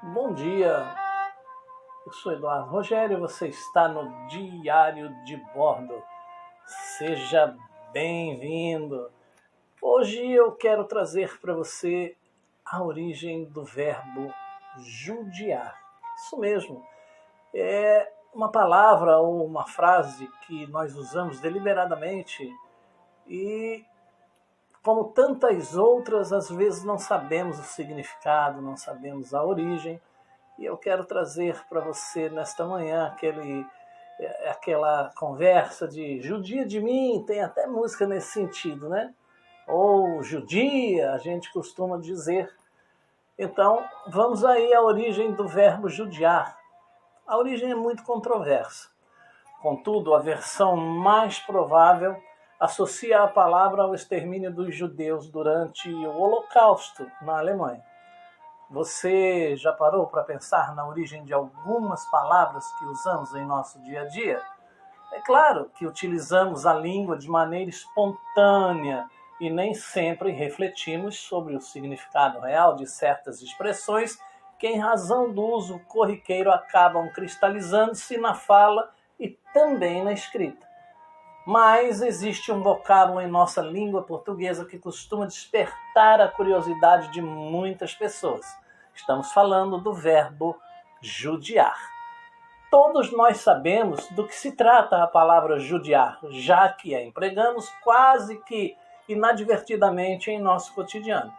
Bom dia, eu sou Eduardo Rogério, você está no Diário de Bordo. Seja bem-vindo. Hoje eu quero trazer para você a origem do verbo judiar. Isso mesmo, é uma palavra ou uma frase que nós usamos deliberadamente e, como tantas outras, às vezes não sabemos o significado, não sabemos a origem. E eu quero trazer para você nesta manhã aquela conversa de judia de mim, tem até música nesse sentido, né? Ou judia, a gente costuma dizer. Então, vamos aí à origem do verbo judiar. A origem é muito controversa. Contudo, a versão mais provável associa a palavra ao extermínio dos judeus durante o Holocausto na Alemanha. Você já parou para pensar na origem de algumas palavras que usamos em nosso dia a dia? É claro que utilizamos a língua de maneira espontânea e nem sempre refletimos sobre o significado real de certas expressões que, em razão do uso corriqueiro, acabam cristalizando-se na fala e também na escrita. Mas existe um vocábulo em nossa língua portuguesa que costuma despertar a curiosidade de muitas pessoas. Estamos falando do verbo judiar. Todos nós sabemos do que se trata a palavra judiar, já que a empregamos quase que inadvertidamente em nosso cotidiano.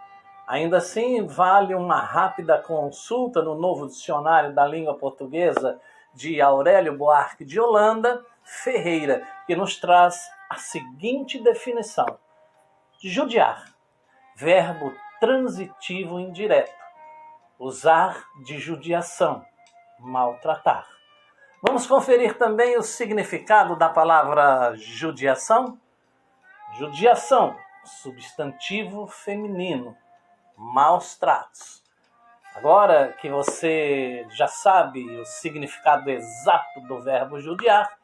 Ainda assim, vale uma rápida consulta no novo dicionário da língua portuguesa de Aurélio Buarque de Holanda Ferreira, que nos traz a seguinte definição: judiar, verbo transitivo indireto, usar de judiação, maltratar. Vamos conferir também o significado da palavra judiação? Judiação, substantivo feminino, maus tratos. Agora que você já sabe o significado exato do verbo judiar,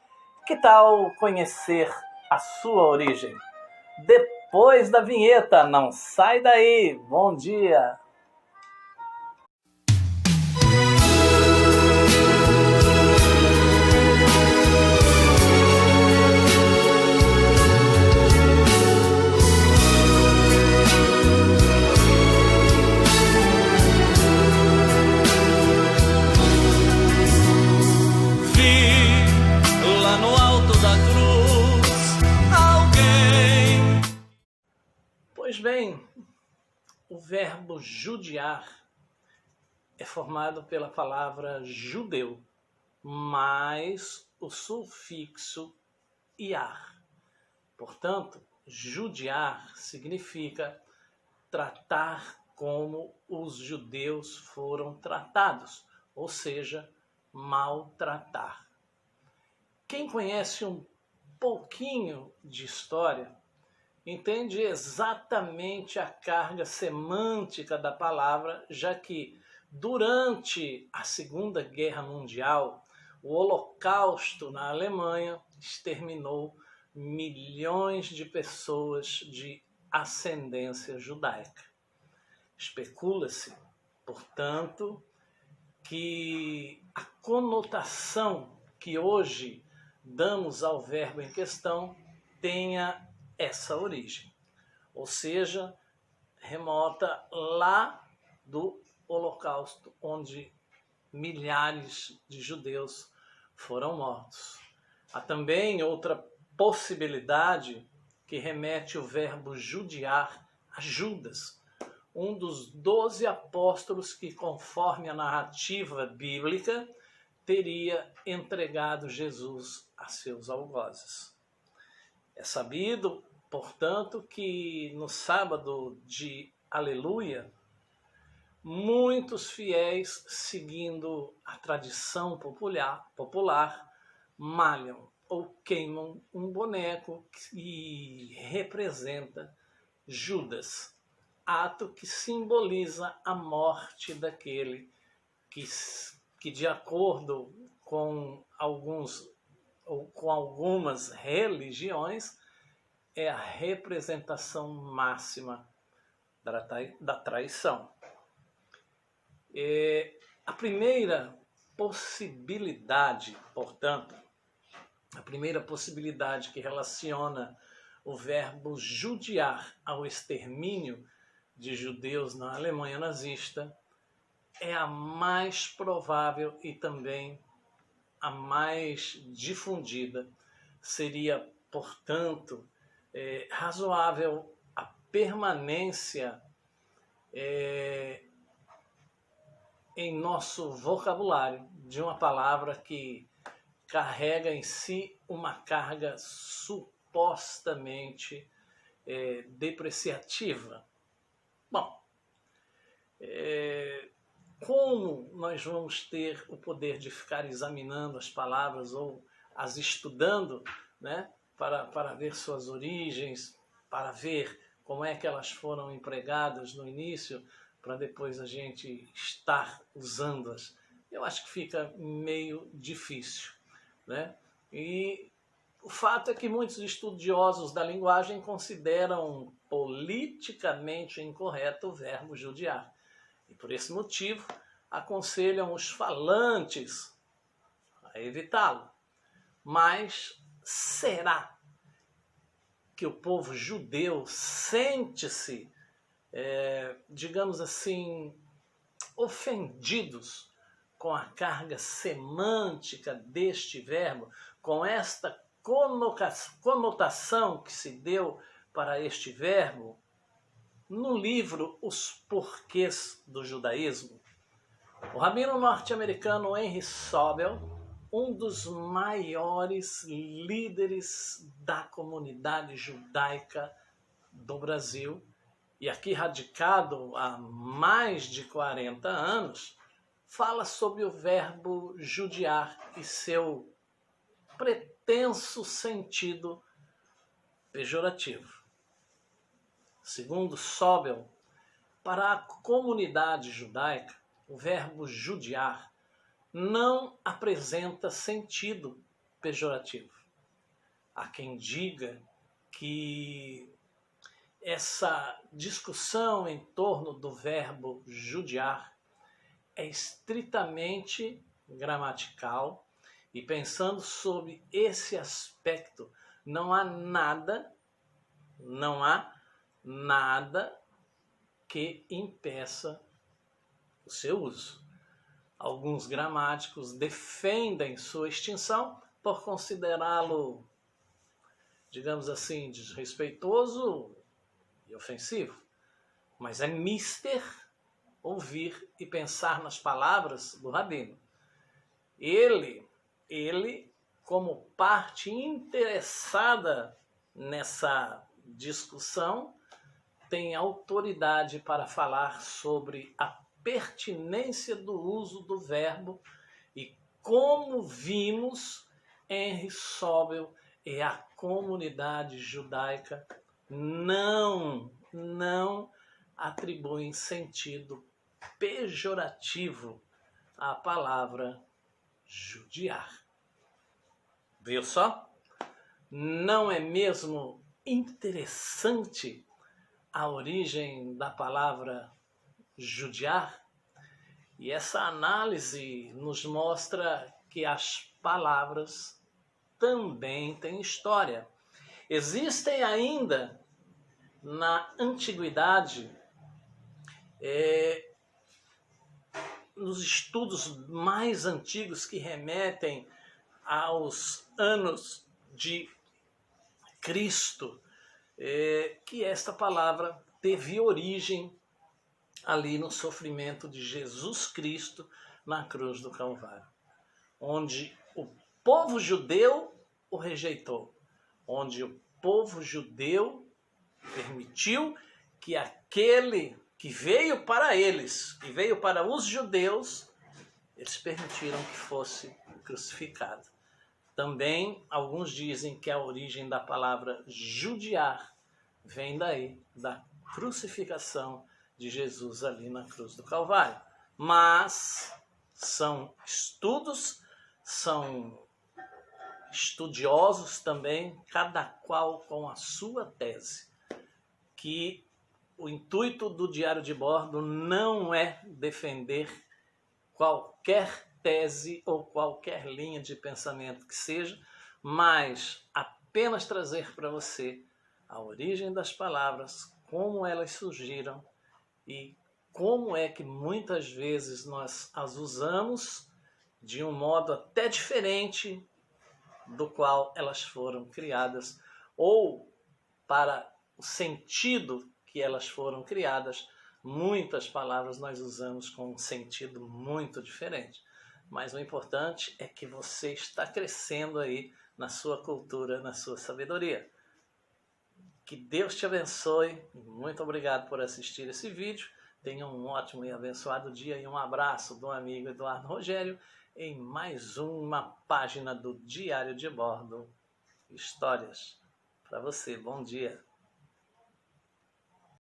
que tal conhecer a sua origem? Depois da vinheta, não sai daí. Bom dia! Pois bem, o verbo judiar é formado pela palavra judeu, mais o sufixo iar. Portanto, judiar significa tratar como os judeus foram tratados, ou seja, maltratar. Quem conhece um pouquinho de história entende exatamente a carga semântica da palavra, já que durante a Segunda Guerra Mundial, o Holocausto na Alemanha exterminou milhões de pessoas de ascendência judaica. Especula-se, portanto, que a conotação que hoje damos ao verbo em questão tenha essa origem, ou seja, remota lá do Holocausto, onde milhares de judeus foram mortos. Há também outra possibilidade que remete o verbo judiar a Judas, um dos 12 apóstolos que, conforme a narrativa bíblica, teria entregado Jesus a seus algozes. É sabido, portanto, que no sábado de Aleluia, muitos fiéis, seguindo a tradição popular, malham ou queimam um boneco que representa Judas, ato que simboliza a morte daquele que de acordo com algumas religiões, é a representação máxima da traição. A primeira possibilidade, portanto, a primeira possibilidade que relaciona o verbo judiar ao extermínio de judeus na Alemanha nazista é a mais provável e também a mais difundida. Seria, portanto, razoável a permanência em nosso vocabulário de uma palavra que carrega em si uma carga supostamente depreciativa. Bom, como nós vamos ter o poder de ficar examinando as palavras ou as estudando, né, para ver suas origens, para ver como é que elas foram empregadas no início, para depois a gente estar usando-as? Eu acho que fica meio difícil, né? E o fato é que muitos estudiosos da linguagem consideram politicamente incorreto o verbo judiar. E por esse motivo aconselham os falantes a evitá-lo. Mas será que o povo judeu sente-se, digamos assim, ofendidos com a carga semântica deste verbo, com esta conotação que se deu para este verbo no livro Os Porquês do Judaísmo? O rabino norte-americano Henry Sobel, um dos maiores líderes da comunidade judaica do Brasil, e aqui radicado há mais de 40 anos, fala sobre o verbo judiar e seu pretenso sentido pejorativo. Segundo Sobel, para a comunidade judaica, o verbo judiar não apresenta sentido pejorativo. Há quem diga que essa discussão em torno do verbo judiar é estritamente gramatical e, pensando sobre esse aspecto, não há nada que impeça o seu uso. Alguns gramáticos defendem sua extinção por considerá-lo, digamos assim, desrespeitoso e ofensivo. Mas é mister ouvir e pensar nas palavras do rabino. Ele, como parte interessada nessa discussão, tem autoridade para falar sobre a pertinência do uso do verbo e, como vimos, Henry Sobel e a comunidade judaica não atribuem sentido pejorativo à palavra judiar. Viu só? Não é mesmo interessante a origem da palavra judiar? E essa análise nos mostra que as palavras também têm história. Existem ainda na antiguidade, nos estudos mais antigos que remetem aos anos de Cristo, que esta palavra teve origem ali no sofrimento de Jesus Cristo na cruz do Calvário, onde o povo judeu o rejeitou, onde o povo judeu permitiu que aquele que veio para eles, que veio para os judeus, eles permitiram que fosse crucificado. Também alguns dizem que a origem da palavra judiar vem daí, da crucificação de Jesus ali na cruz do Calvário. Mas são estudos, são estudiosos também, cada qual com a sua tese, que o intuito do Diário de Bordo não é defender qualquer tese ou qualquer linha de pensamento que seja, mas apenas trazer para você a origem das palavras, como elas surgiram e como é que muitas vezes nós as usamos de um modo até diferente do qual elas foram criadas, ou para o sentido que elas foram criadas. Muitas palavras nós usamos com um sentido muito diferente. Mas o importante é que você está crescendo aí na sua cultura, na sua sabedoria. Que Deus te abençoe. Muito obrigado por assistir esse vídeo. Tenha um ótimo e abençoado dia e um abraço do amigo Eduardo Rogério em mais uma página do Diário de Bordo. Histórias para você. Bom dia.